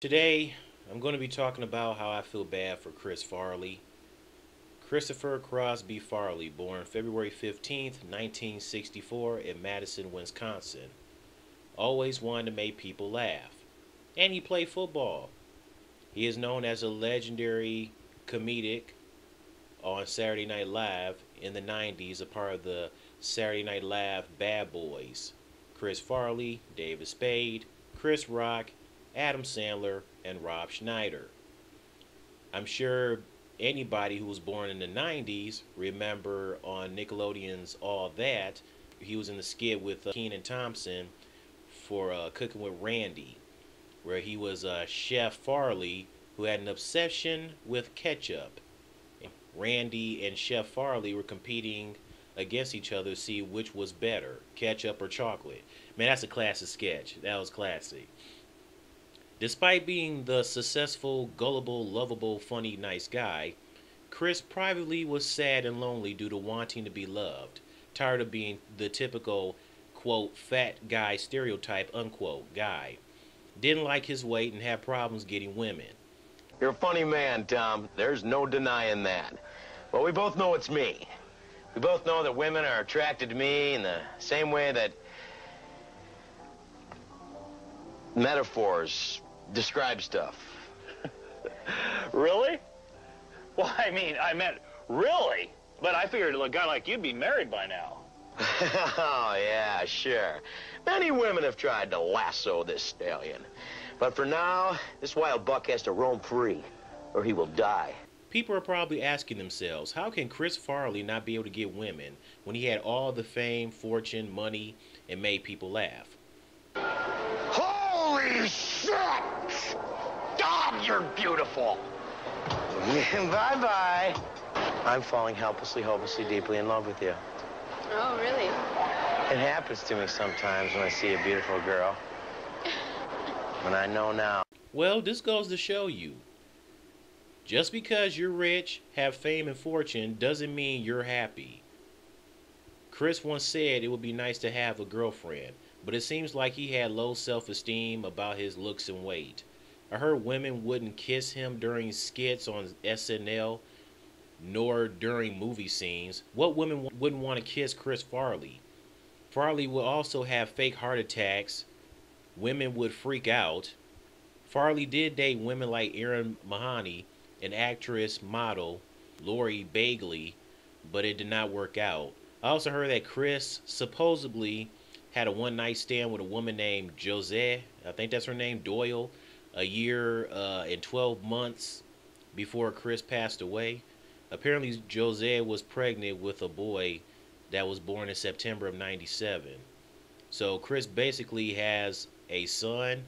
Today, I'm going to be talking about how I feel bad for Chris Farley. Christopher Crosby Farley, born February 15th, 1964, in Madison, Wisconsin. Always wanted to make people laugh. And he played football. He is known as a legendary comedic on Saturday Night Live in the 90s, a part of the Saturday Night Live Bad Boys. Chris Farley, David Spade, Chris Rock, Adam Sandler, and Rob Schneider. I'm sure anybody who was born in the 90s remember on Nickelodeon's All That, he was in the skit with Kenan Thompson for Cooking with Randy, where he was Chef Farley who had an obsession with ketchup. Randy and Chef Farley were competing against each other to see which was better, ketchup or chocolate. Man, that's a classic sketch. That was classic. Despite being the successful, gullible, lovable, funny, nice guy, Chris privately was sad and lonely due to wanting to be loved, tired of being the typical, quote, fat guy stereotype, unquote, guy. Didn't like his weight and had problems getting women. You're a funny man, Tom. There's no denying that. But we both know it's me. We both know that women are attracted to me in the same way that metaphors describe stuff. Really? Well, I meant really. But I figured a guy like you'd be married by now. Oh, yeah, sure. Many women have tried to lasso this stallion. But for now, this wild buck has to roam free, or he will die. People are probably asking themselves, how can Chris Farley not be able to get women when he had all the fame, fortune, money, and made people laugh? Holy shit! God, you're beautiful! Bye-bye. I'm falling helplessly, hopelessly, deeply in love with you. Oh, really? It happens to me sometimes when I see a beautiful girl. And I know now. Well, this goes to show you. Just because you're rich, have fame and fortune, doesn't mean you're happy. Chris once said it would be nice to have a girlfriend, but it seems like he had low self-esteem about his looks and weight. I heard women wouldn't kiss him during skits on SNL, nor during movie scenes. What women wouldn't want to kiss Chris Farley? Farley would also have fake heart attacks. Women would freak out. Farley did date women like Erin Mahoney, an actress model, Lori Bagley, but it did not work out. I also heard that Chris supposedly had a one-night stand with a woman named Jose, I think that's her name, Doyle, a year and 12 months before Chris passed away. Apparently, Jose was pregnant with a boy that was born in September of '97. So Chris basically has a son,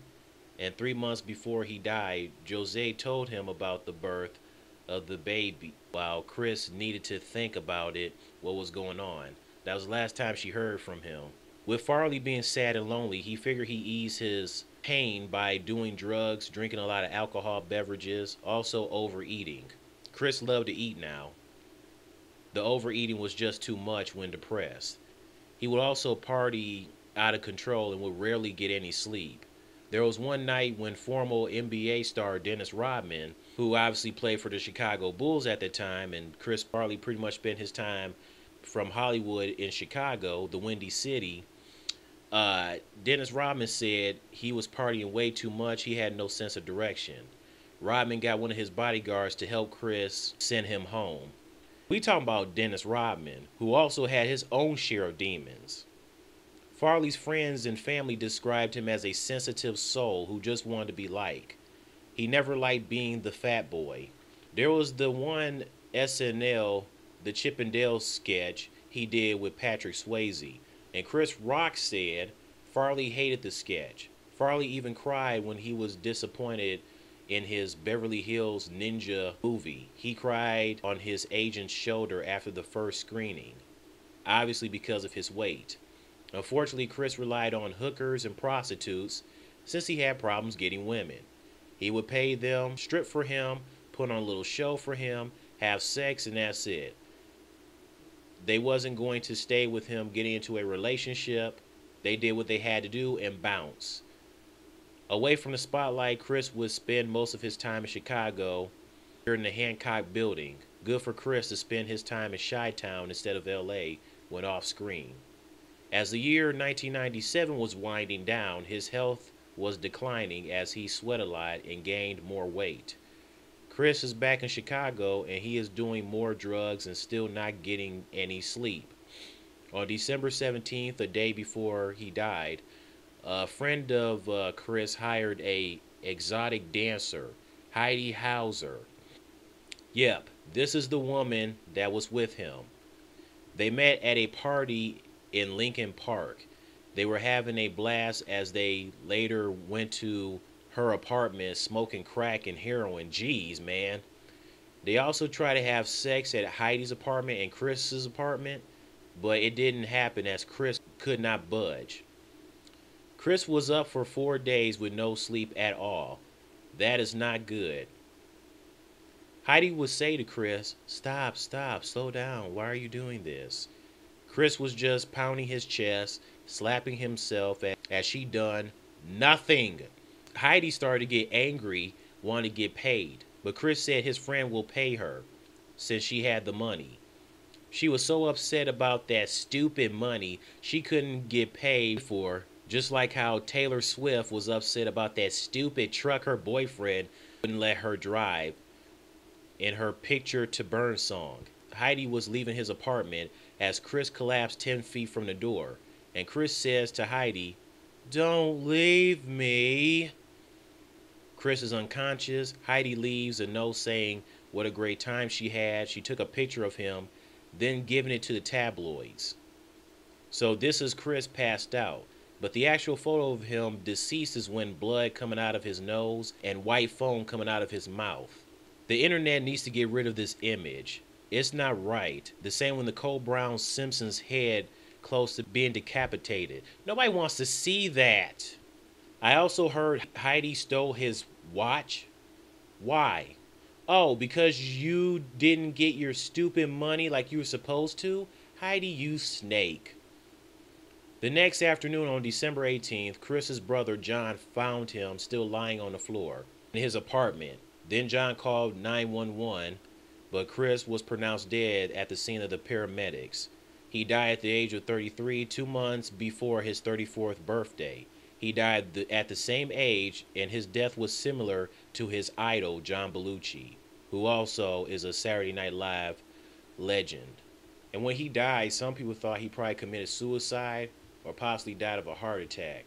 and 3 months before he died, Jose told him about the birth of the baby while Chris needed to think about it, what was going on. That was the last time she heard from him. With Farley being sad and lonely, he figured he eased his pain by doing drugs, drinking a lot of alcohol beverages, also overeating. Chris loved to eat now. The overeating was just too much when depressed. He would also party out of control and would rarely get any sleep. There was one night when former NBA star Dennis Rodman, who obviously played for the Chicago Bulls at the time, and Chris Farley pretty much spent his time from Hollywood in Chicago, the Windy City. Dennis Rodman said he was partying way too much. He had no sense of direction. Rodman got one of his bodyguards to help Chris send him home. We talking about Dennis Rodman, who also had his own share of demons. Farley's friends and family described him as a sensitive soul who just wanted to be liked. He never liked being the fat boy. There was the one SNL, the Chip and Dale sketch he did with Patrick Swayze, and Chris Rock said Farley hated the sketch. Farley even cried when he was disappointed in his Beverly Hills Ninja movie. He cried on his agent's shoulder after the first screening, obviously because of his weight. Unfortunately, Chris relied on hookers and prostitutes since he had problems getting women. He would pay them, strip for him, put on a little show for him, have sex, and that's it. They wasn't going to stay with him getting into a relationship. They did what they had to do and bounce. Away from the spotlight, Chris would spend most of his time in Chicago, here in the Hancock building. Good for Chris to spend his time in Chi-Town instead of LA when off screen. As the year 1997 was winding down, his health was declining as he sweat a lot and gained more weight. Chris is back in Chicago and he is doing more drugs and still not getting any sleep. On December 17th, a day before he died, a friend of Chris hired a exotic dancer, Heidi Hauser. Yep, this is the woman that was with him. They met at a party in Lincoln Park. They were having a blast as they later went to her apartment smoking crack and heroin. Jeez, man. They also tried to have sex at Heidi's apartment and Chris's apartment, but it didn't happen as Chris could not budge. Chris was up for 4 days with no sleep at all. That is not good. Heidi would say to Chris, "Stop, stop, slow down. Why are you doing this?" Chris was just pounding his chest, slapping himself as she done nothing. Heidi started to get angry, wanted to get paid, but Chris said his friend will pay her since she had the money. She was so upset about that stupid money she couldn't get paid for, just like how Taylor Swift was upset about that stupid truck her boyfriend wouldn't let her drive in her Picture to Burn song. Heidi was leaving his apartment as Chris collapsed 10 feet from the door, and Chris says to Heidi, "Don't leave me." Chris is unconscious. Heidi leaves a note saying what a great time she had. She took a picture of him, then giving it to the tabloids. So this is Chris passed out. But the actual photo of him deceased is when blood coming out of his nose and white foam coming out of his mouth. The internet needs to get rid of this image. It's not right. The same when the Cole Brown Simpson's head close to being decapitated. Nobody wants to see that. I also heard Heidi stole his watch. Why? Oh, because you didn't get your stupid money like you were supposed to? Heidi, you snake. The next afternoon on December 18th, Chris's brother John found him still lying on the floor in his apartment. Then John called 911, but Chris was pronounced dead at the scene of the paramedics. He died at the age of 33, 2 months before his 34th birthday. He died at the same age, and his death was similar to his idol, John Belushi, who also is a Saturday Night Live legend. And when he died, some people thought he probably committed suicide or possibly died of a heart attack.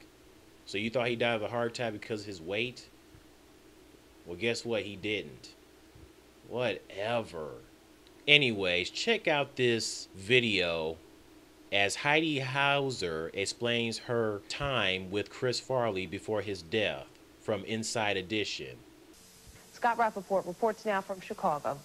So you thought he died of a heart attack because of his weight? Well, guess what? He didn't. Whatever. Anyways, check out this video as Heidi Hauser explains her time with Chris Farley before his death from Inside Edition. Scott Rappaport reports now from Chicago.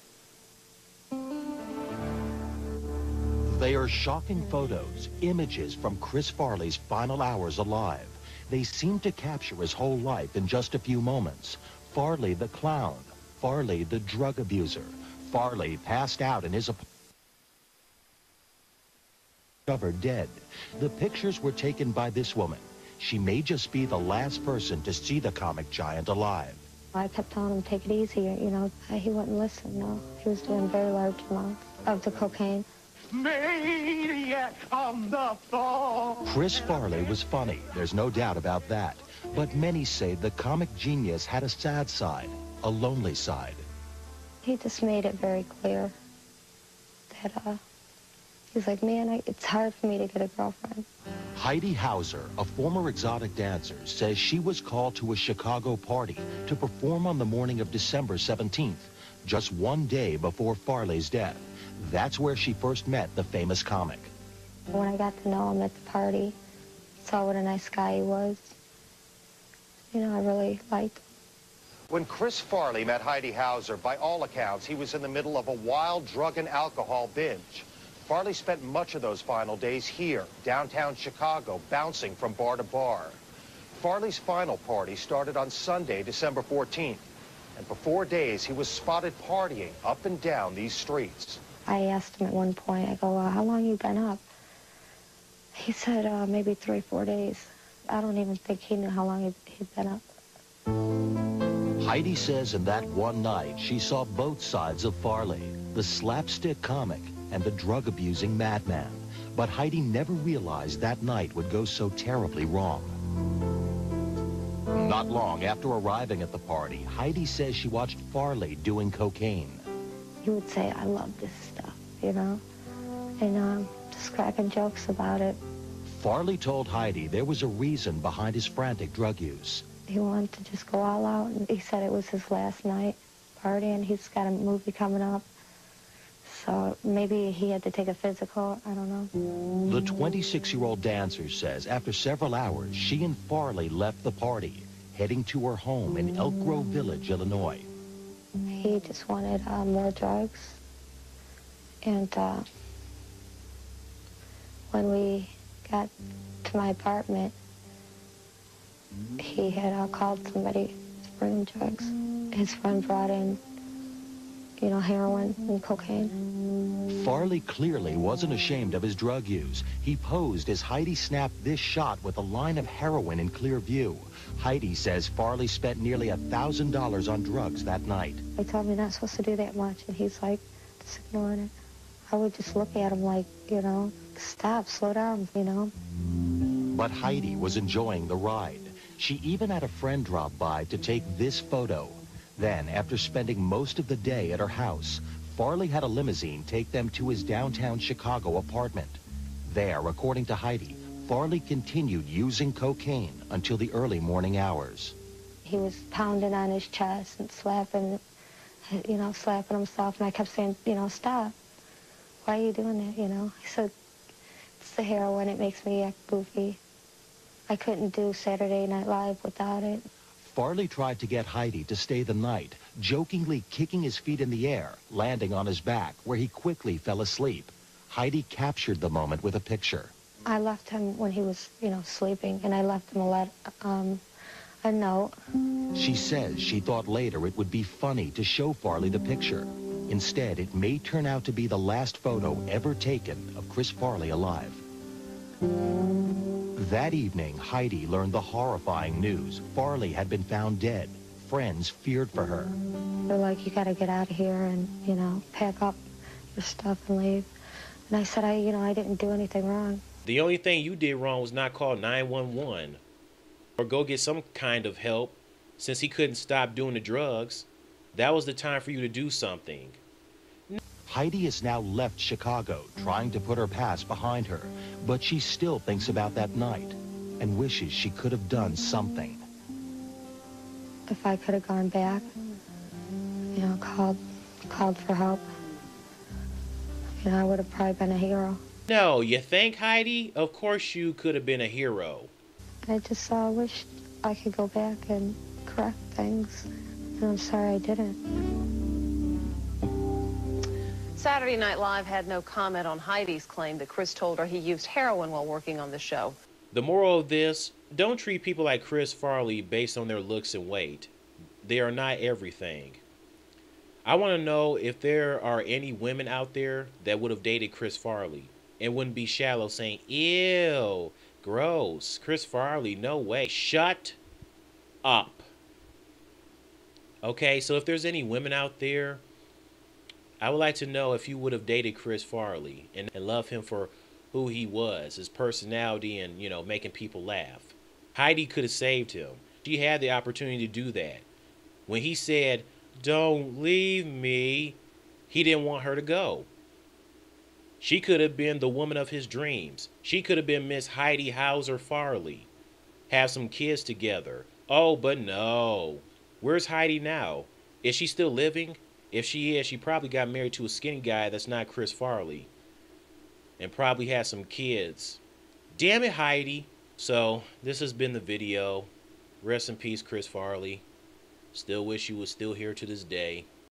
They are shocking photos, images from Chris Farley's final hours alive. They seem to capture his whole life in just a few moments. Farley the clown, Farley the drug abuser, Farley passed out in his apartment, discovered dead. The pictures were taken by this woman. She may just be the last person to see the comic giant alive. I kept telling him, take it easy, you know. He wouldn't listen, no. He was doing very large amounts of the cocaine. Maniac on the phone. Chris Farley was funny, there's no doubt about that. But many say the comic genius had a sad side, a lonely side. He just made it very clear that he's like, man, it's hard for me to get a girlfriend. Heidi Hauser, a former exotic dancer, says she was called to a Chicago party to perform on the morning of December 17th, just 1 day before Farley's death. That's where she first met the famous comic. When I got to know him at the party, saw what a nice guy he was, you know, I really liked him. When Chris Farley met Heidi Hauser, by all accounts, he was in the middle of a wild drug and alcohol binge. Farley spent much of those final days here, downtown Chicago, bouncing from bar to bar. Farley's final party started on Sunday, December 14th. And for 4 days, he was spotted partying up and down these streets. I asked him at one point, I go, how long you been up? He said, maybe 3 or 4 days. I don't even think he knew how long he'd been up. Heidi says in that one night she saw both sides of Farley, the slapstick comic and the drug-abusing madman. But Heidi never realized that night would go so terribly wrong. Not long after arriving at the party, Heidi says she watched Farley doing cocaine. He would say, I love this stuff, you know, and just cracking jokes about it. Farley told Heidi there was a reason behind his frantic drug use. He wanted to just go all out, and he said it was his last night partying. He's got a movie coming up, so maybe he had to take a physical, I don't know. The 26-year-old dancer says after several hours, she and Farley left the party, heading to her home in Elk Grove Village, Illinois. He just wanted more drugs, and when we got to my apartment, he had called somebody to bring him drugs. His friend brought in, you know, heroin and cocaine. Farley clearly wasn't ashamed of his drug use. He posed as Heidi snapped this shot with a line of heroin in clear view. Heidi says Farley spent nearly $1,000 on drugs that night. They told me not supposed to do that much, and he's like, just ignoring it. I would just look at him like, you know, stop, slow down, you know. But Heidi was enjoying the ride. She even had a friend drop by to take this photo. Then, after spending most of the day at her house, Farley had a limousine take them to his downtown Chicago apartment. There, according to Heidi, Farley continued using cocaine until the early morning hours. He was pounding on his chest and slapping, you know, slapping himself, and I kept saying, you know, stop. Why are you doing that, you know? He said, it's the heroin, it makes me act goofy. I couldn't do Saturday Night Live without it. Farley tried to get Heidi to stay the night, jokingly kicking his feet in the air, landing on his back, where he quickly fell asleep. Heidi captured the moment with a picture. I left him when he was, you know, sleeping, and I left him a note. She says she thought later it would be funny to show Farley the picture. Instead, it may turn out to be the last photo ever taken of Chris Farley alive. That evening, Heidi learned the horrifying news. Farley had been found dead. Friends feared for her. They're like, you got to get out of here and, you know, pack up your stuff and leave. And I said, I didn't do anything wrong. The only thing you did wrong was not call 911 or go get some kind of help since he couldn't stop doing the drugs. That was the time for you to do something. Heidi has now left Chicago, trying to put her past behind her, but she still thinks about that night and wishes she could have done something. If I could have gone back, you know, called for help, you know, I would have probably been a hero. No, you think, Heidi? Of course you could have been a hero. I just wish I could go back and correct things, and I'm sorry I didn't. Saturday Night Live had no comment on Heidi's claim that Chris told her he used heroin while working on the show. The moral of this, don't treat people like Chris Farley based on their looks and weight. They are not everything. I want to know if there are any women out there that would have dated Chris Farley and wouldn't be shallow saying, ew, gross, Chris Farley, no way. Shut up. Okay, so if there's any women out there, I would like to know if you would have dated Chris Farley and love him for who he was, his personality, and, you know, making people laugh. Heidi could have saved him. She had the opportunity to do that. When he said, don't leave me, he didn't want her to go. She could have been the woman of his dreams. She could have been Miss Heidi Hauser Farley. Have some kids together. Oh, but no. Where's Heidi now? Is she still living? If she is, she probably got married to a skinny guy that's not Chris Farley. And probably has some kids. Damn it, Heidi. So, this has been the video. Rest in peace, Chris Farley. Still wish you was still here to this day.